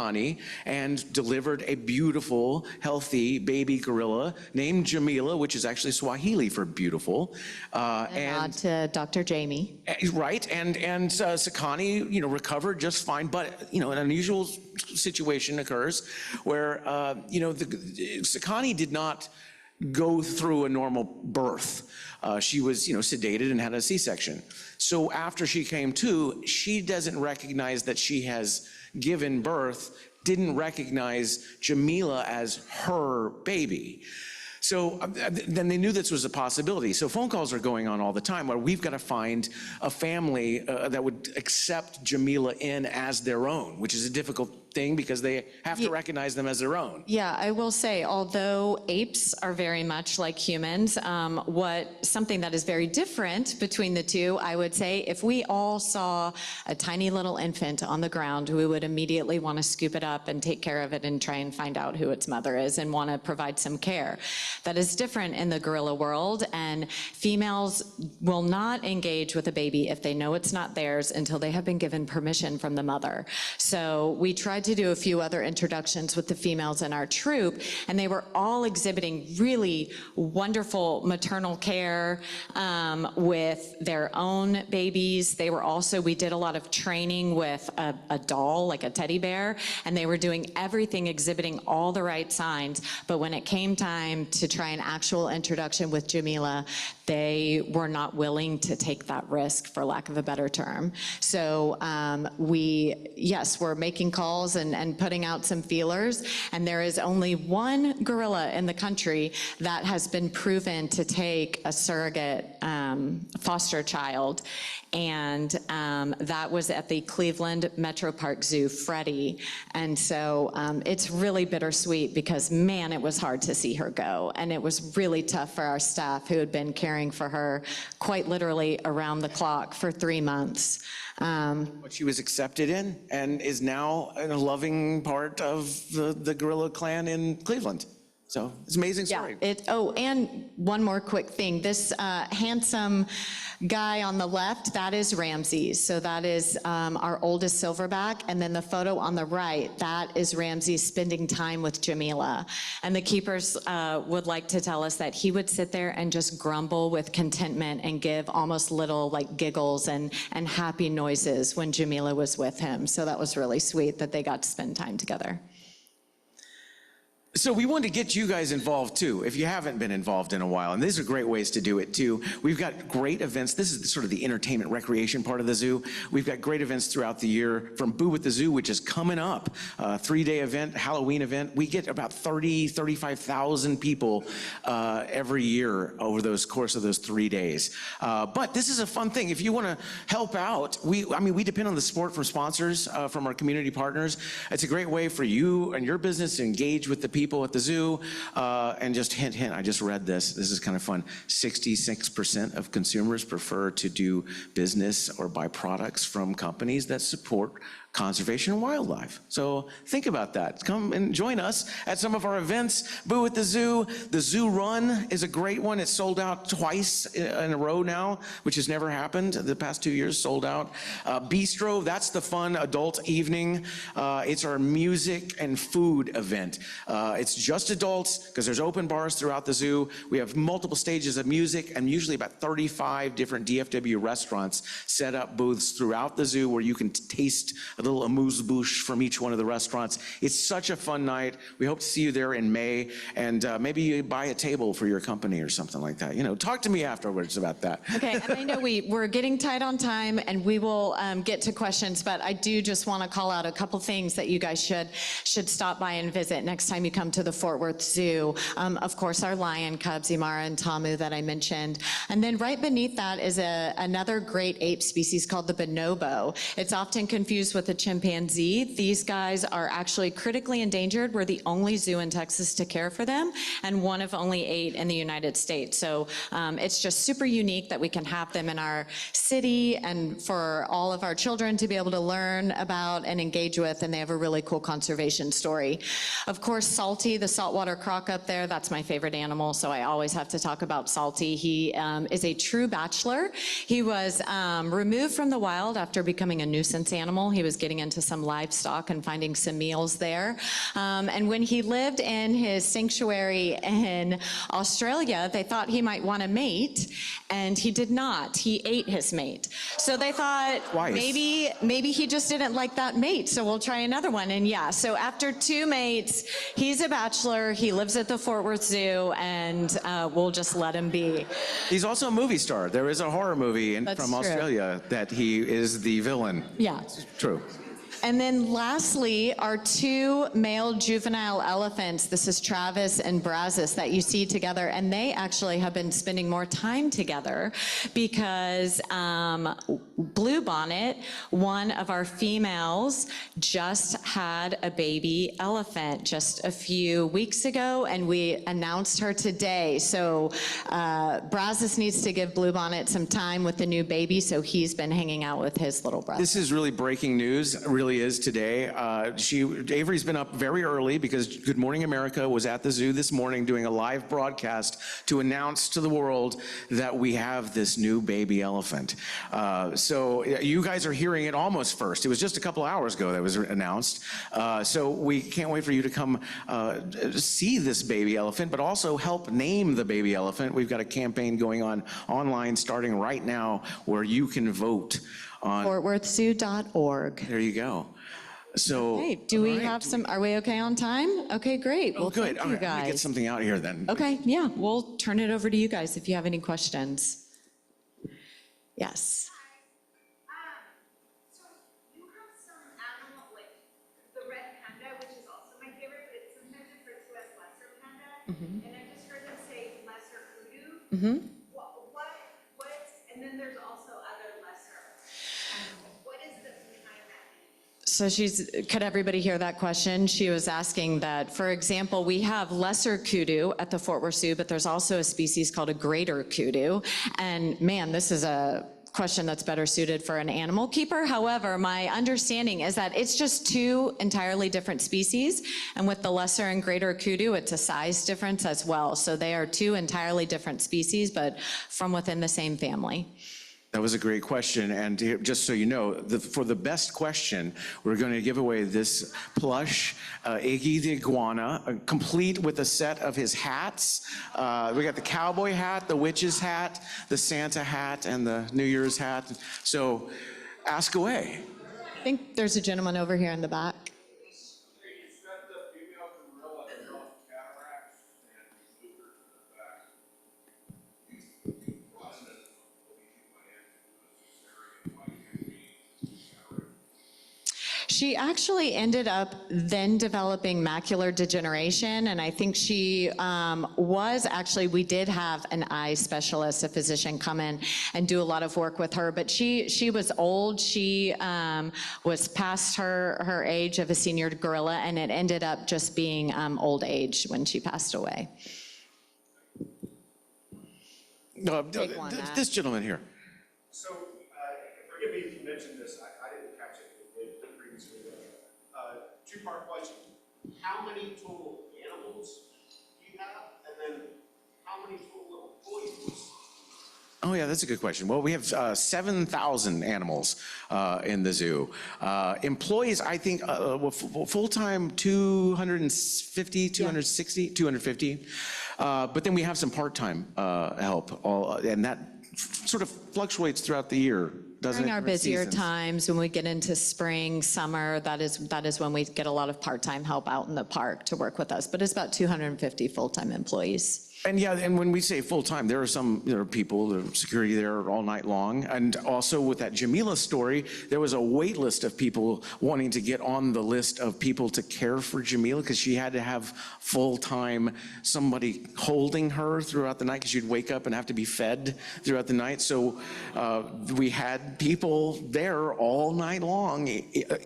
and delivered a beautiful, healthy baby gorilla named Jamila, which is actually Swahili for beautiful. And to Dr. Jamie. Right, and Sakani, recovered just fine, but, an unusual situation occurs where, Sakani did not go through a normal birth. She was, sedated and had a C-section. So after she came to, she doesn't recognize that she has given birth, didn't recognize Jamila as her baby. So then they knew this was a possibility. So phone calls are going on all the time where we've got to find a family that would accept Jamila in as their own, which is a difficult thing because they have to recognize them as their own. Yeah, I will say, although apes are very much like humans, something that is very different between the two, I would say, if we all saw a tiny little infant on the ground, we would immediately want to scoop it up and take care of it and try and find out who its mother is and want to provide some care. That is different in the gorilla world, and females will not engage with a baby if they know it's not theirs until they have been given permission from the mother. So we tried to do a few other introductions with the females in our troop, and they were all exhibiting really wonderful maternal care with their own babies. They were also, we did a lot of training with a doll, like a teddy bear, and they were doing everything, exhibiting all the right signs. But when it came time to try an actual introduction with Jamila, they were not willing to take that risk, for lack of a better term. So we're making calls and putting out some feelers, and there is only one gorilla in the country that has been proven to take a surrogate foster child, and that was at the Cleveland Metro Park Zoo, Freddie. And so it's really bittersweet because, man, it was hard to see her go, and it was really tough for our staff who had been caring caring for her quite literally around the clock for 3 months. What she was accepted in and is now a loving part of the gorilla clan in Cleveland. So it's an amazing story. And one more quick thing. This handsome guy on the left, that is Ramses. So that is our oldest silverback. And then the photo on the right, that is Ramses spending time with Jamila. And the keepers would like to tell us that he would sit there and just grumble with contentment and give almost little like giggles and happy noises when Jamila was with him. So that was really sweet that they got to spend time together. So we want to get you guys involved too, if you haven't been involved in a while. And these are great ways to do it too. We've got great events. This is sort of the entertainment recreation part of the zoo. We've got great events throughout the year, from Boo at the Zoo, which is coming up, a 3-day event, Halloween event. We get about 35,000 people every year over those course of those 3 days. But this is a fun thing. If you want to help out, we depend on the support from sponsors, from our community partners. It's a great way for you and your business to engage with the people at the zoo, and just hint, I just read this is kind of fun. 66% of consumers prefer to do business or buy products from companies that support conservation and wildlife. So think about that. Come and join us at some of our events. Boo at the Zoo. The Zoo Run is a great one. It's sold out twice in a row now, which has never happened. The past 2 years sold out. Bistro, that's the fun adult evening. It's our music and food event. It's just adults because there's open bars throughout the zoo. We have multiple stages of music and usually about 35 different DFW restaurants set up booths throughout the zoo where you can taste a little amuse-bouche from each one of the restaurants. It's such a fun night. We hope to see you there in May, and maybe you buy a table for your company or something like that. You know, talk to me afterwards about that. Okay, and I know we're getting tight on time, and we will get to questions, but I do just want to call out a couple things that you guys should stop by and visit next time you come to the Fort Worth Zoo. Of course, our lion cubs, Imara and Tamu, that I mentioned. And then right beneath that is another great ape species called the bonobo. It's often confused with the chimpanzee. These guys are actually critically endangered. We're the only zoo in Texas to care for them, and one of only 8 in the United States. So it's just super unique that we can have them in our city and for all of our children to be able to learn about and engage with, and they have a really cool conservation story. Of course, Salty, the saltwater croc up there, that's my favorite animal, so I always have to talk about Salty. He is a true bachelor. He was removed from the wild after becoming a nuisance animal. He was getting into some livestock and finding some meals there. And when he lived in his sanctuary in Australia, they thought he might want to mate, and he did not. He ate his mate. So they thought maybe he just didn't like that mate, so we'll try another one. And yeah, so after 2 mates, he's a bachelor, he lives at the Fort Worth Zoo, and we'll just let him be. He's also a movie star. There is a horror movie from Australia that he is the villain. Yeah. It's true. And then lastly, our 2 male juvenile elephants, this is Travis and Brazos, that you see together, and they actually have been spending more time together because Bluebonnet, one of our females, just had a baby elephant just a few weeks ago, and we announced her today. So Brazos needs to give Bluebonnet some time with the new baby, so he's been hanging out with his little brother. This is really breaking news, really is today. Avery's been up very early because Good Morning America was at the zoo this morning doing a live broadcast to announce to the world that we have this new baby elephant. So you guys are hearing it almost first. It was just a couple hours ago that was announced. So we can't wait for you to come see this baby elephant, but also help name the baby elephant. We've got a campaign going on online starting right now where you can vote on FortWorthZoo.org. There you go. So, Okay, do we have some, are we okay on time? Okay, great. Well, good. thank All you right, let me get guys. something out here then. Okay, yeah, we'll turn it over to you guys if you have any questions. Yes. So you have some animal, like the red panda, which is also my favorite, but it's sometimes referred to as lesser panda. And I just heard them say lesser kudu. And then there's also other lesser. What is the behind that? So could everybody hear that question? She was asking that, for example, we have lesser kudu at the Fort Worth Zoo, but there's also a species called a greater kudu. And man, this is a question that's better suited for an animal keeper. However, my understanding is that it's just two entirely different species. And with the lesser and greater kudu, it's a size difference as well. So they are two entirely different species, but from within the same family. That was a great question, and just so you know, for the best question, we're going to give away this plush Iggy the iguana, complete with a set of his hats. We got the cowboy hat, the witch's hat, the Santa hat, and the New Year's hat. So ask away. I think there's a gentleman over here in the back. She actually ended up then developing macular degeneration, and I think she we did have an eye specialist, a physician, come in and do a lot of work with her, but she was old. She was past her age of a senior gorilla, and it ended up just being old age when she passed away. No, Take one, Matt. this gentleman here. So, forgive me if you mentioned this, I didn't catch it previously. Two-part question. How many total animals do you have? And then how many total employees? Oh, yeah, that's a good question. Well, we have 7,000 animals in the zoo. Employees, I think, full-time 250, 260, 250. But then we have some part-time help, and that sort of fluctuates throughout the year, doesn't it? During our busier Seasons. times, when we get into spring, summer, that is when we get a lot of part-time help out in the park to work with us. But it's about 250 full-time employees. And yeah, and when we say full-time, there are people, there are security there all night long. And also with that Jamila story, there was a wait list of people wanting to get on the list of people to care for Jamila because she had to have full-time somebody holding her throughout the night because she'd wake up and have to be fed throughout the night. So we had people there all night long,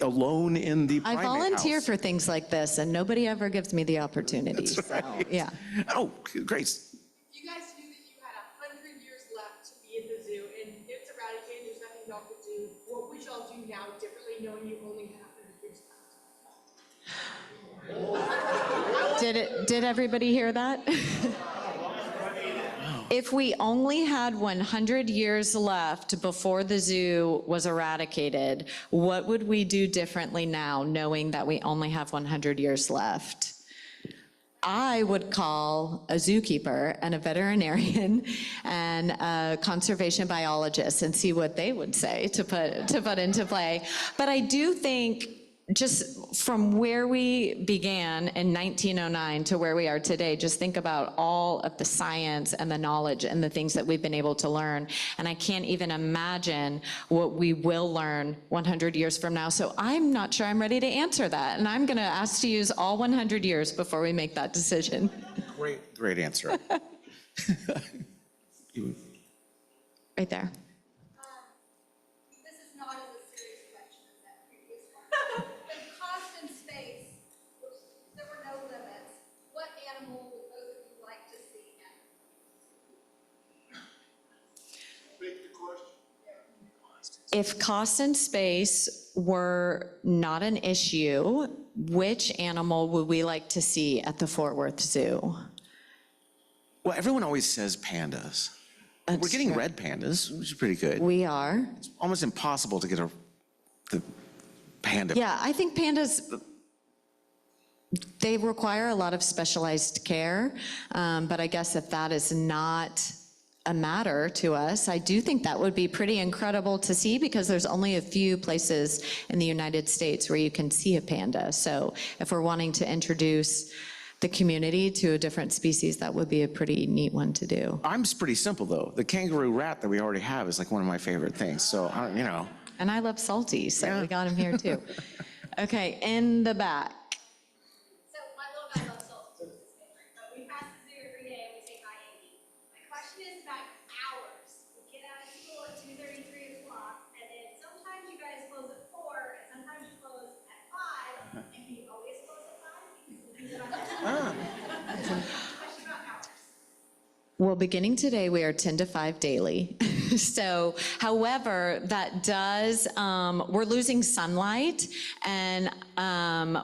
alone in the I primate volunteer house. for things like this, and nobody ever gives me the opportunity. That's So, right. yeah. Oh, great. You guys knew that you had 100 years left to be in the zoo, and it's eradicated, there's nothing y'all could do. What would y'all do now differently, knowing you only have 100 years left? Did everybody hear that? If we only had 100 years left before the zoo was eradicated, what would we do differently now, knowing that we only have 100 years left? I would call a zookeeper and a veterinarian and a conservation biologist and see what they would say to put into play. But I do think, just from where we began in 1909 to where we are today, just think about all of the science and the knowledge and the things that we've been able to learn. And I can't even imagine what we will learn 100 years from now. So I'm not sure I'm ready to answer that. And I'm going to ask to use all 100 years before we make that decision. Great answer. Right there. This is not as a serious question as that previous one. With cost and space, there were no limits. What animal would both of you like to see next? Repeat the question. If cost and space were not an issue, which animal would we like to see at the Fort Worth Zoo? Well, everyone always says pandas. We're That's getting true. red pandas, which is pretty good. We are. It's almost impossible to get the panda. Yeah, I think pandas, they require a lot of specialized care, but I guess if that is not a matter to us, I do think that would be pretty incredible to see, because there's only a few places in the United States where you can see a panda. So if we're wanting to introduce the community to a different species, that would be a pretty neat one to do. I'm pretty simple, though. The kangaroo rat that we already have is like one of my favorite things, so, you know. And I love salty, so Yeah. we got him here too. Okay, in the back. So my little guy loves salt, it's his favorite, but we pass the zoo every day and we say hi, Amy. My question is about hours. We get out of school at 2:30, 3 o'clock, and then sometimes you guys close at 4, and sometimes you close Well, beginning today, we are 10 to 5 daily. So, however, that does, we're losing sunlight, and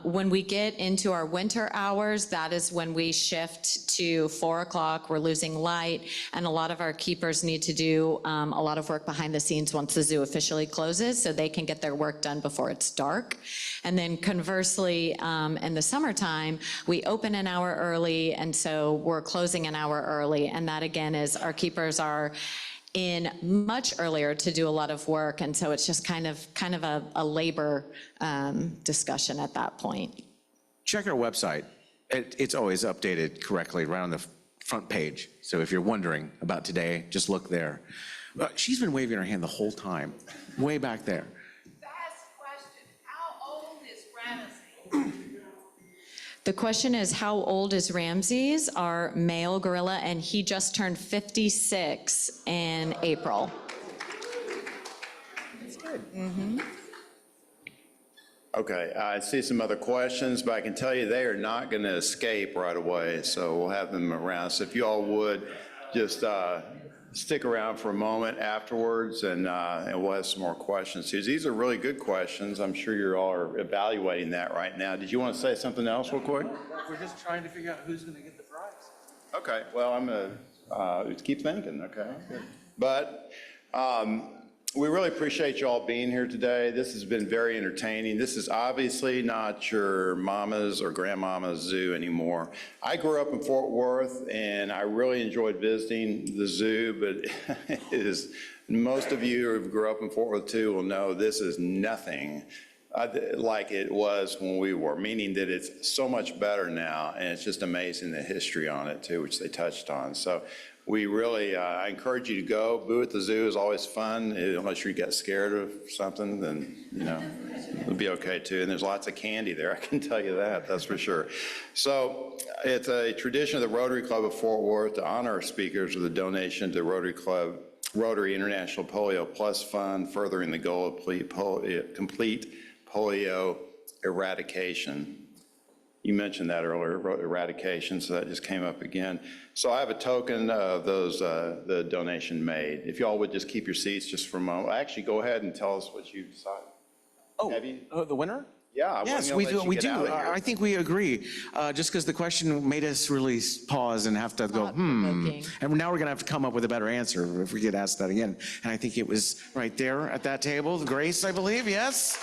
when we get into our winter hours, that is when we shift to 4 o'clock. We're losing light, and a lot of our keepers need to do a lot of work behind the scenes once the zoo officially closes, so they can get their work done before it's dark. And then conversely, in the summertime, we open an hour early, and so we're closing an hour early, and that again is our keepers are in much earlier to do a lot of work, and so it's just kind of a labor discussion at that point. Check our website. It's always updated correctly right on the front page. So if you're wondering about today, just look there. She's been waving her hand the whole time, way back there. Fast question, how old is Ramesses? The question is, how old is Ramses, our male gorilla, and he just turned 56 in April. That's good. Okay, I see some other questions, but I can tell you they are not going to escape right away, so we'll have them around. So if you all would, just stick around for a moment afterwards, and we'll have some more questions. These are really good questions. I'm sure you all are evaluating that right now. Did you want to say something else real quick? We're just trying to figure out who's going to get the prize. Okay, well, I'm going to keep thinking, okay? But we really appreciate you all being here today. This has been very entertaining. This is obviously not your mama's or grandmama's zoo anymore. I grew up in Fort Worth, and I really enjoyed visiting the zoo, but it is, most of you who grew up in Fort Worth too will know this is nothing like it was when we were, meaning that it's so much better now, and it's just amazing the history on it too, which they touched on. So we really, I encourage you to go. Boo at the Zoo is always fun, unless you get scared of something, then, you know, it'll be okay too. And there's lots of candy there, I can tell you that, that's for sure. So it's a tradition of the Rotary Club of Fort Worth to honor our speakers with a donation to Rotary International Polio Plus Fund, furthering the goal of complete polio eradication. You mentioned that earlier, eradication, so that just came up again. So I have a token of those, the donation made. If y'all would just keep your seats just for a moment. Actually, go ahead and tell us what you decided. Oh, Have you? the winner? Yeah, I wasn't Yes, gonna we let do. you We get do. out of here. I think we agree. Just because the question made us really pause and have to go, Thought-provoking. And now we're going to have to come up with a better answer if we get asked that again. And I think it was right there at that table. Grace, I believe. Yes.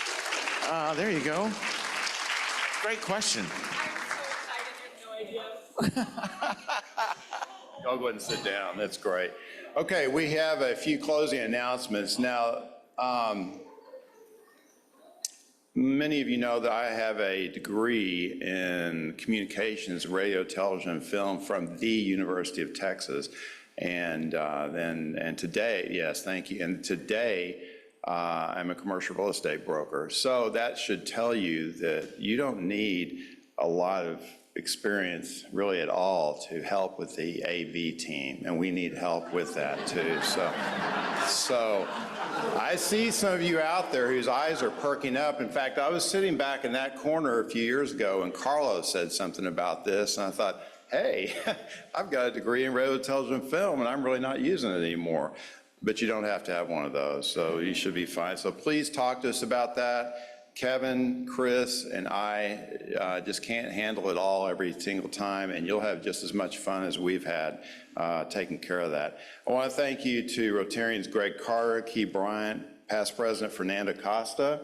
There you go. Great question. Y'all go ahead and sit down, that's great. Okay, we have a few closing announcements. Now, many of you know that I have a degree in communications, radio, television, and film from the University of Texas. And today, yes, thank you. And today, I'm a commercial real estate broker. So that should tell you that you don't need a lot of experience really at all to help with the AV team, and we need help with that too. So I see some of you out there whose eyes are perking up. In fact, I was sitting back in that corner a few years ago, and Carlos said something about this, and I thought, hey, I've got a degree in radio, television, and film, and I'm really not using it anymore. But you don't have to have one of those, so you should be fine. So please talk to us about that. Kevin, Chris, and I just can't handle it all every single time, and you'll have just as much fun as we've had taking care of that. I want to thank you to Rotarians Greg Carter, Key Bryant, past President Fernando Costa,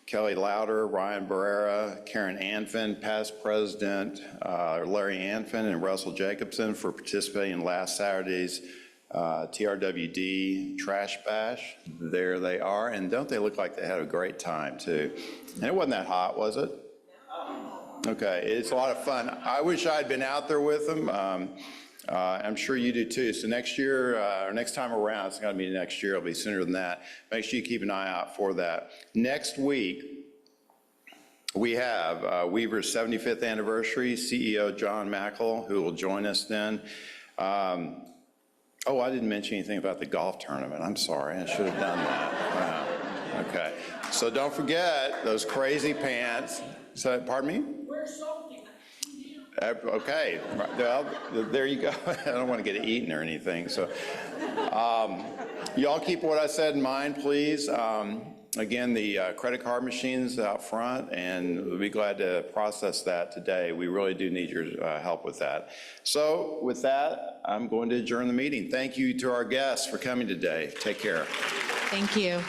Kelly Lauder, Ryan Barrera, Karen Anfin, past President Larry Anfin, and Russell Jacobson for participating in last Saturday's TRWD Trash Bash. There they are, and don't they look like they had a great time too? And it wasn't that hot, was it? Okay, it's a lot of fun. I wish I'd been out there with them. I'm sure you do too. So next year, or next time around, it's going to be next year, it'll be sooner than that. Make sure you keep an eye out for that. Next week, we have Weaver's 75th anniversary, CEO John Mackel, who will join us then. Oh, I didn't mention anything about the golf tournament. I'm sorry, I should have done that. Wow. Okay, so don't forget those crazy pants. So, pardon me? Okay, well, there you go. I don't want to get eaten or anything, so. Y'all keep what I said in mind, please. Again, the credit card machines out front, and we'll be glad to process that today. We really do need your help with that. So with that, I'm going to adjourn the meeting. Thank you to our guests for coming today. Take care. Thank you.